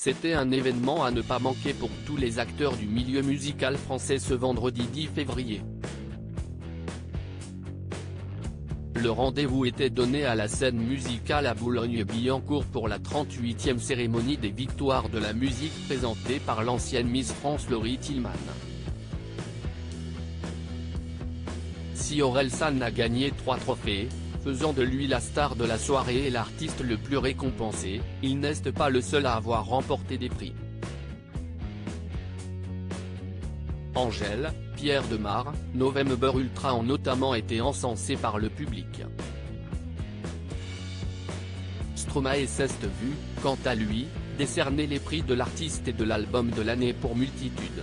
C'était un événement à ne pas manquer pour tous les acteurs du milieu musical français ce vendredi 10 février. Le rendez-vous était donné à la scène musicale à Boulogne-Billancourt pour la 38e cérémonie des victoires de la musique présentée par l'ancienne Miss France Laurie Tillman. Si Orelsan a gagné 3 trophées, faisant de lui la star de la soirée et l'artiste le plus récompensé, il n'est pas le seul à avoir remporté des prix. Angèle, Pierre Demar, November Ultra ont notamment été encensés par le public. Stromae s'est vu, quant à lui, décerner les prix de l'artiste et de l'album de l'année pour Multitude.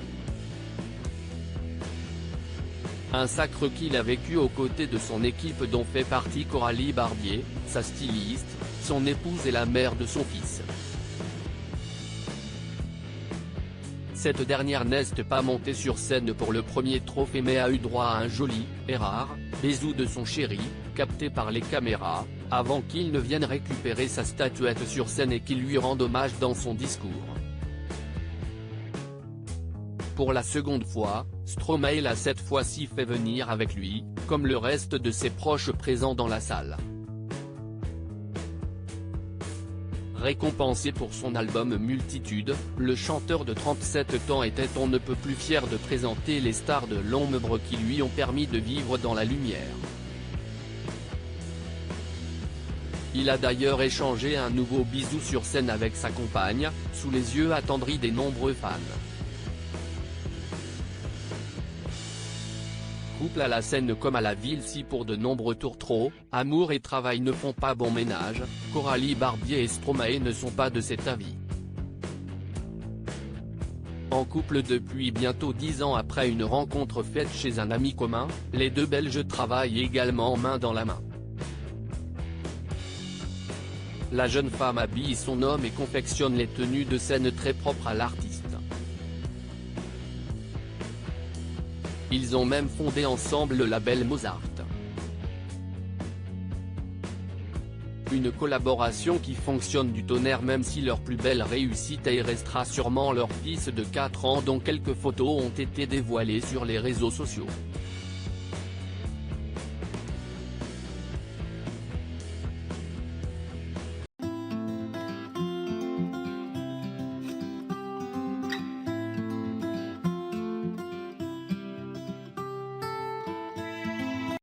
Un sacre qu'il a vécu aux côtés de son équipe dont fait partie Coralie Barbier, sa styliste, son épouse et la mère de son fils. Cette dernière n'est pas montée sur scène pour le premier trophée mais a eu droit à un joli, et rare, bisou de son chéri, capté par les caméras, avant qu'il ne vienne récupérer sa statuette sur scène et qu'il lui rende hommage dans son discours. Pour la seconde fois, Stromae l'a cette fois-ci fait venir avec lui, comme le reste de ses proches présents dans la salle. Récompensé pour son album Multitude, le chanteur de 37 ans était on ne peut plus fier de présenter les stars de l'ombre qui lui ont permis de vivre dans la lumière. Il a d'ailleurs échangé un nouveau bisou sur scène avec sa compagne, sous les yeux attendris des nombreux fans. Couple à la scène comme à la ville si pour de nombreux tours trop, amour et travail ne font pas bon ménage, Coralie Barbier et Stromae ne sont pas de cet avis. En couple depuis bientôt 10 ans après une rencontre faite chez un ami commun, les deux Belges travaillent également main dans la main. La jeune femme habille son homme et confectionne les tenues de scène très propres à l'artiste. Ils ont même fondé ensemble le label Mozart. Une collaboration qui fonctionne du tonnerre même si leur plus belle réussite y restera sûrement leur fils de 4 ans dont quelques photos ont été dévoilées sur les réseaux sociaux.